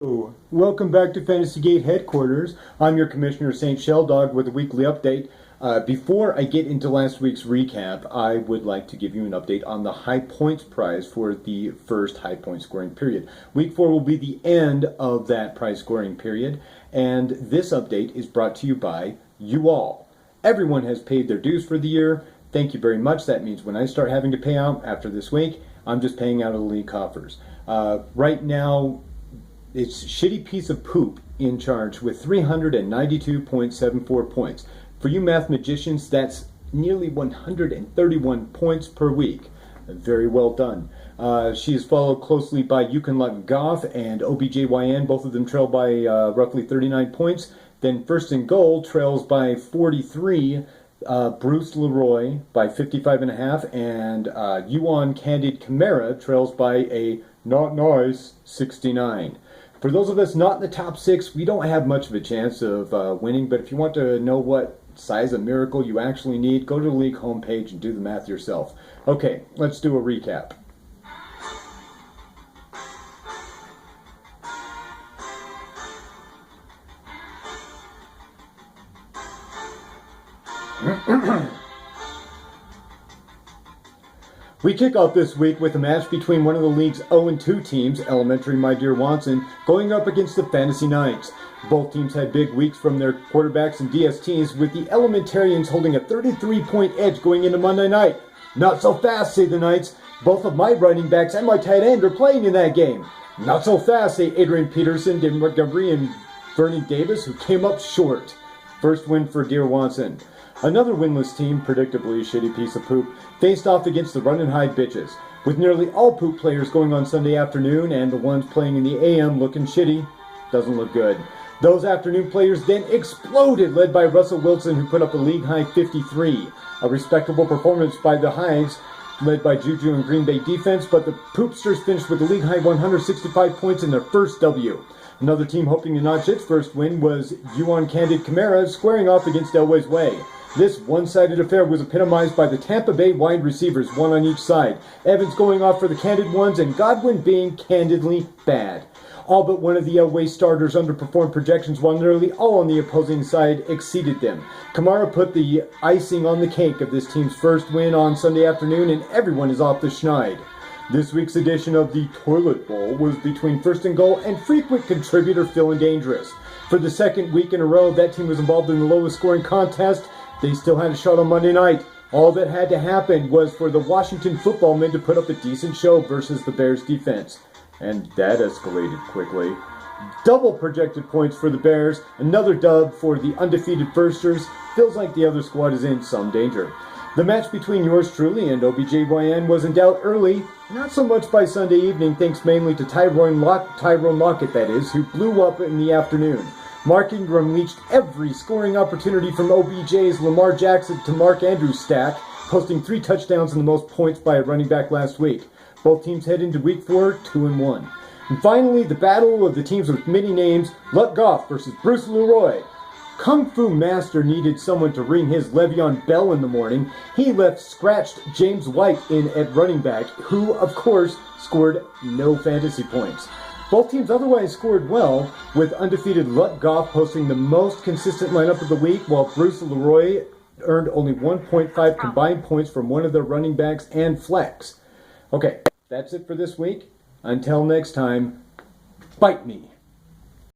Hello. Welcome back to FantasyGate headquarters. I'm your Commissioner St. Shelldog with a weekly update. Before I get into last week's recap, I would like to give you an update on the high points prize for the first high point scoring period. Week 4 will be the end of that prize scoring period, and this update is brought to you by you all. Everyone has paid their dues for the year. Thank you very much. That means when I start having to pay out after this week, I'm just paying out of the league coffers. Right now, it's Shitty Piece of Poop in charge with 392.74 points. For you mathematicians, that's nearly 131 points per week. Very well done. She is followed closely by You Can Luck Goff and OBJYN. Both of them trail by roughly 39 points. Then First and Goal trails by 43. Bruce Leroy by 55.5, and Yuan Candid Chimera trails by a not nice 69. For those of us not in the top 6, we don't have much of a chance of winning, but if you want to know what size of miracle you actually need, go to the league homepage and do the math yourself. Okay, let's do a recap. We kick off this week with a match between one of the league's 0-2 teams, Elementary My Dear Watson, going up against the Fantasy Knights. Both teams had big weeks from their quarterbacks and DSTs, with the Elementarians holding a 33-point edge going into Monday night. Not so fast, say the Knights. Both of my running backs and my tight end are playing in that game. Not so fast, say Adrian Peterson, David Montgomery, and Bernie Davis, who came up short. First win for Dear Watson. Another winless team, predictably a shitty piece of poop, faced off against the Run and Hide Bitches. With nearly all poop players going on Sunday afternoon and the ones playing in the AM looking shitty, doesn't look good. Those afternoon players then exploded, led by Russell Wilson, who put up a league-high 53. A respectable performance by the Hives, led by Juju and Green Bay defense, but the Poopsters finished with a league-high 165 points in their first W. Another team hoping to notch its first win was Yuan Candid Chimera, squaring off against Elway's Way. This one-sided affair was epitomized by the Tampa Bay wide receivers, one on each side. Evans going off for the candid ones and Godwin being candidly bad. All but one of the Elway starters underperformed projections, while nearly all on the opposing side exceeded them. Kamara put the icing on the cake of this team's first win on Sunday afternoon, and everyone is off the schneid. This week's edition of the Toilet Bowl was between First and Goal and frequent contributor Feeling Dangerous. For the second week in a row, that team was involved in the lowest scoring contest. They still had a shot on Monday night. All that had to happen was for the Washington football men to put up a decent show versus the Bears defense. And that escalated quickly. Double projected points for the Bears, another dub for the undefeated Firsters. Feels like the other squad is in some danger. The match between yours truly and OBJYN was in doubt early, not so much by Sunday evening, thanks mainly to Tyrone Lockett, that is, who blew up in the afternoon. Mark Ingram reached every scoring opportunity from OBJ's Lamar Jackson to Mark Andrews stack, posting 3 touchdowns and the most points by a running back last week. Both teams head into Week 4 2-1. And finally, the battle of the teams with many names, Luck Goff versus Bruce Leroy. Kung Fu Master needed someone to ring his Le'Veon Bell in the morning. He left scratched James White in at running back, who, of course, scored no fantasy points. Both teams otherwise scored well, with undefeated Luck Goff posting the most consistent lineup of the week, while Bruce Leroy earned only 1.5 combined points from one of their running backs and flex. Okay, that's it for this week. Until next time, bite me.